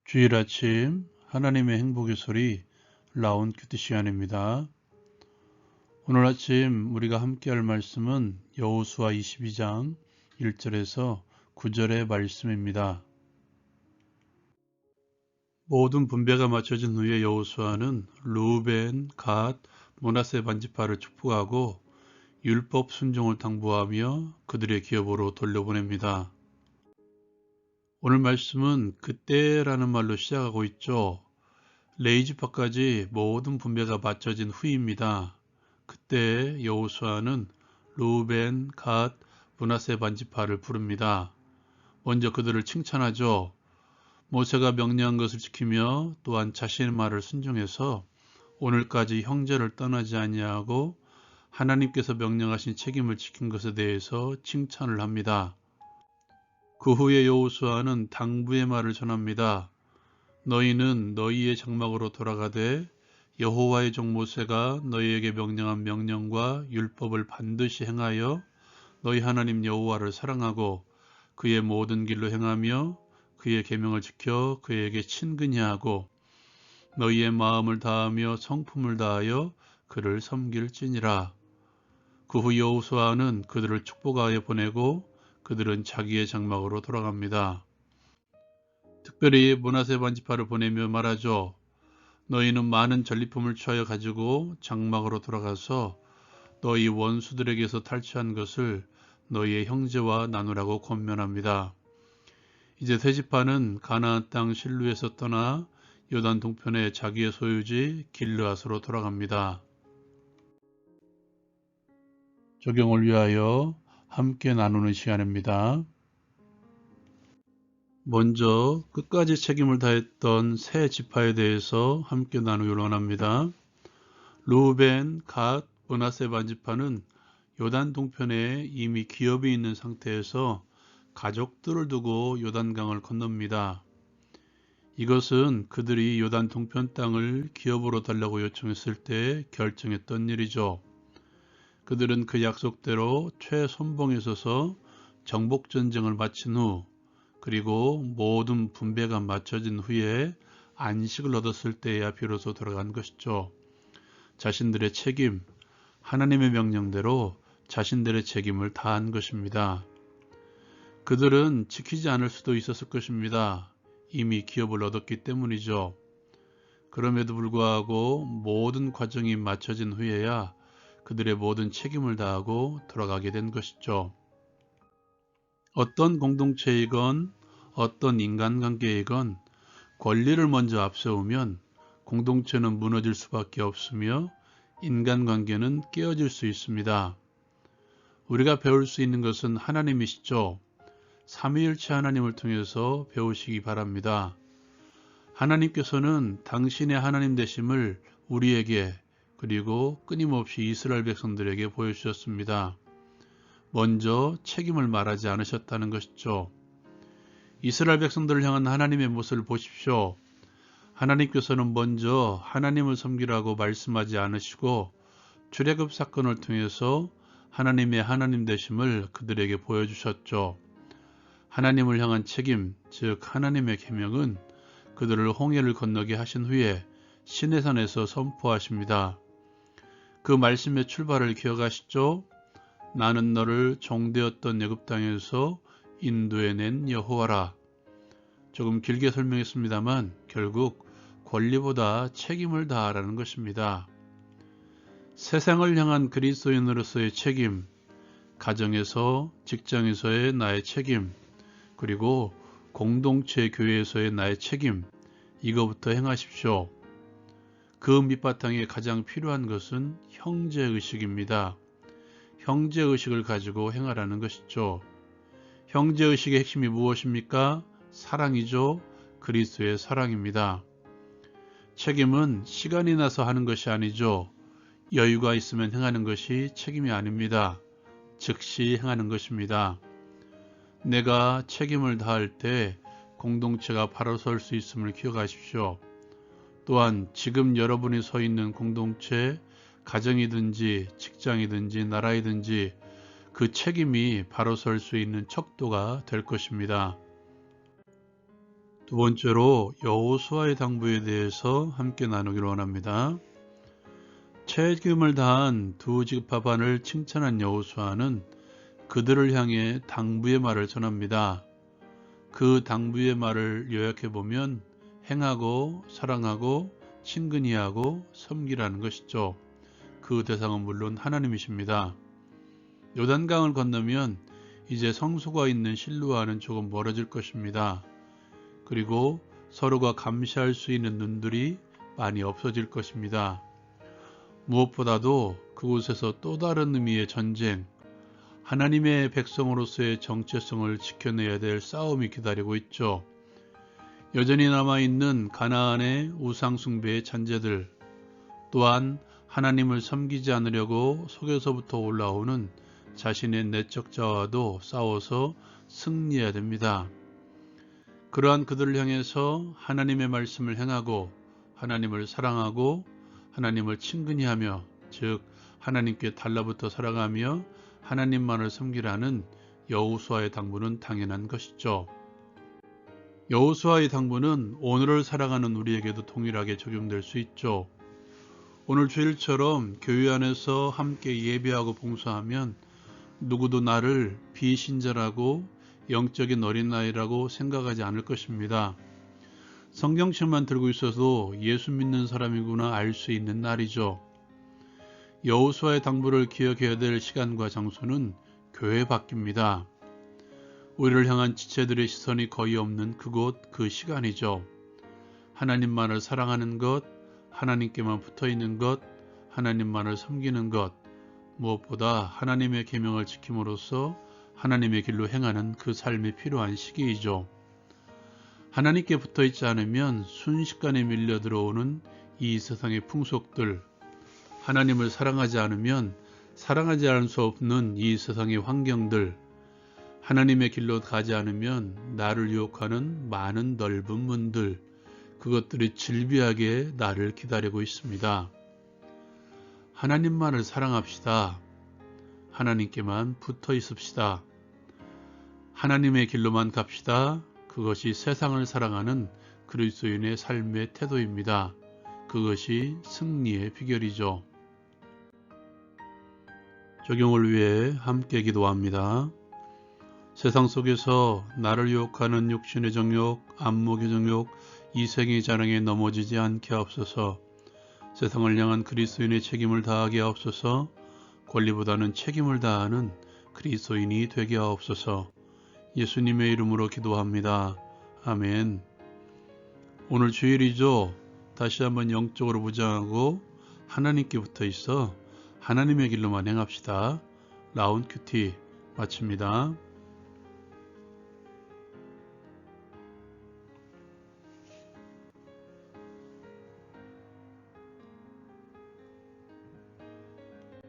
주일 아침 하나님의 행복의 소리 라온 큐티 시간입니다. 오늘 아침 우리가 함께 할 말씀은 여호수아 22장 1절에서 9절의 말씀입니다. 모든 분배가 마쳐진 후에 여호수아는 르우벤, 갓, 므낫세 반지파를 축복하고 율법 순종을 당부하며 그들의 기업으로 돌려보냅니다. 오늘 말씀은 그때라는 말로 시작하고 있죠. 레이지파까지 모든 분배가 마쳐진 후입니다. 그때 여호수아는 르우벤, 갓, 므낫세 반지파를 부릅니다. 먼저 그들을 칭찬하죠. 모세가 명령한 것을 지키며 또한 자신의 말을 순종해서 오늘까지 형제를 떠나지 아니하고 하나님께서 명령하신 책임을 지킨 것에 대해서 칭찬을 합니다. 그 후에 여호수아는 당부의 말을 전합니다. 너희는 너희의 장막으로 돌아가되 여호와의 종 모세가 너희에게 명령한 명령과 율법을 반드시 행하여 너희 하나님 여호와를 사랑하고 그의 모든 길로 행하며 그의 계명을 지켜 그에게 친근히 하고 너희의 마음을 다하며 성품을 다하여 그를 섬길지니라. 그 후 여호수아는 그들을 축복하여 보내고 그들은 자기의 장막으로 돌아갑니다. 특별히 므낫세 반지파를 보내며 말하죠. 너희는 많은 전리품을 취하여 가지고 장막으로 돌아가서 너희 원수들에게서 탈취한 것을 너희의 형제와 나누라고 권면합니다. 이제 세 지파는 가나안 땅 실루에서 떠나 요단 동편의 자기의 소유지 길르앗으로 돌아갑니다. 적용을 위하여 함께 나누는 시간입니다. 먼저 끝까지 책임을 다했던 세 지파에 대해서 함께 나누기를 원합니다. 르우벤, 갓, 므낫세 반지파는 요단 동편에 이미 기업이 있는 상태에서 가족들을 두고 요단강을 건넙니다. 이것은 그들이 요단 동편 땅을 기업으로 달라고 요청했을 때 결정했던 일이죠. 그들은 그 약속대로 최선봉에 서서 정복전쟁을 마친 후 그리고 모든 분배가 마쳐진 후에 안식을 얻었을 때야 비로소 들어간 것이죠. 자신들의 책임, 하나님의 명령대로 자신들의 책임을 다한 것입니다. 그들은 지키지 않을 수도 있었을 것입니다. 이미 기업을 얻었기 때문이죠. 그럼에도 불구하고 모든 과정이 마쳐진 후에야 그들의 모든 책임을 다하고 돌아가게 된 것이죠. 어떤 공동체이건 어떤 인간관계이건 권리를 먼저 앞세우면 공동체는 무너질 수밖에 없으며 인간관계는 깨어질 수 있습니다. 우리가 배울 수 있는 것은 하나님이시죠. 삼위일체 하나님을 통해서 배우시기 바랍니다. 하나님께서는 당신의 하나님 되심을 우리에게 그리고 끊임없이 이스라엘 백성들에게 보여주셨습니다. 먼저 책임을 말하지 않으셨다는 것이죠. 이스라엘 백성들을 향한 하나님의 모습을 보십시오. 하나님께서는 먼저 하나님을 섬기라고 말씀하지 않으시고 출애굽 사건을 통해서 하나님의 하나님 되심을 그들에게 보여주셨죠. 하나님을 향한 책임, 즉 하나님의 계명은 그들을 홍해를 건너게 하신 후에 시내산에서 선포하십니다. 그 말씀의 출발을 기억하시죠? 나는 너를 종되었던 애굽 땅에서 인도해낸 여호와라. 조금 길게 설명했습니다만 결국 권리보다 책임을 다하라는 것입니다. 세상을 향한 그리스도인으로서의 책임, 가정에서, 직장에서의 나의 책임, 그리고 공동체 교회에서의 나의 책임, 이거부터 행하십시오. 그 밑바탕에 가장 필요한 것은 형제의식입니다. 형제의식을 가지고 행하라는 것이죠. 형제의식의 핵심이 무엇입니까? 사랑이죠. 그리스도의 사랑입니다. 책임은 시간이 나서 하는 것이 아니죠. 여유가 있으면 행하는 것이 책임이 아닙니다. 즉시 행하는 것입니다. 내가 책임을 다할 때 공동체가 바로 설 수 있음을 기억하십시오. 또한 지금 여러분이 서 있는 공동체, 가정이든지 직장이든지 나라이든지 그 책임이 바로 설 수 있는 척도가 될 것입니다. 두 번째로 여호수아의 당부에 대해서 함께 나누기로 원합니다. 책임을 다한 두 지파반을 칭찬한 여호수아는 그들을 향해 당부의 말을 전합니다. 그 당부의 말을 요약해보면 행하고 사랑하고 친근히 하고 섬기라는 것이죠. 그 대상은 물론 하나님이십니다. 요단강을 건너면 이제 성소가 있는 실로와는 조금 멀어질 것입니다. 그리고 서로가 감시할 수 있는 눈들이 많이 없어질 것입니다. 무엇보다도 그곳에서 또 다른 의미의 전쟁, 하나님의 백성으로서의 정체성을 지켜내야 될 싸움이 기다리고 있죠. 여전히 남아있는 가나안의 우상숭배의 잔재들, 또한 하나님을 섬기지 않으려고 속에서부터 올라오는 자신의 내적 자아와도 싸워서 승리해야 됩니다. 그러한 그들을 향해서 하나님의 말씀을 행하고 하나님을 사랑하고 하나님을 친근히 하며, 즉 하나님께 달라붙어 살아가며 하나님만을 섬기라는 여호수아의 당부는 당연한 것이죠. 여호수아의 당부는 오늘을 살아가는 우리에게도 동일하게 적용될 수 있죠. 오늘 주일처럼 교회 안에서 함께 예배하고 봉사하면 누구도 나를 비신자라고 영적인 어린아이라고 생각하지 않을 것입니다. 성경책만 들고 있어도 예수 믿는 사람이구나 알 수 있는 날이죠. 여호수아의 당부를 기억해야 될 시간과 장소는 교회 밖입니다. 우리를 향한 지체들의 시선이 거의 없는 그곳, 그 시간이죠. 하나님만을 사랑하는 것, 하나님께만 붙어있는 것, 하나님만을 섬기는 것, 무엇보다 하나님의 계명을 지킴으로써 하나님의 길로 행하는 그 삶이 필요한 시기이죠. 하나님께 붙어있지 않으면 순식간에 밀려 들어오는 이 세상의 풍속들, 하나님을 사랑하지 않으면 사랑하지 않을 수 없는 이 세상의 환경들, 하나님의 길로 가지 않으면 나를 유혹하는 많은 넓은 문들, 그것들이 질비하게 나를 기다리고 있습니다. 하나님만을 사랑합시다. 하나님께만 붙어 있읍시다. 하나님의 길로만 갑시다. 그것이 세상을 사랑하는 그리스도인의 삶의 태도입니다. 그것이 승리의 비결이죠. 적용을 위해 함께 기도합니다. 세상 속에서 나를 유혹하는 육신의 정욕, 안목의 정욕, 이생의 자랑에 넘어지지 않게 하옵소서. 세상을 향한 그리스도인의 책임을 다하게 하옵소서. 권리보다는 책임을 다하는 그리스도인이 되게 하옵소서. 예수님의 이름으로 기도합니다. 아멘. 오늘 주일이죠. 다시 한번 영적으로 무장하고 하나님께 붙어 있어 하나님의 길로만 행합시다. 라운 큐티 마칩니다.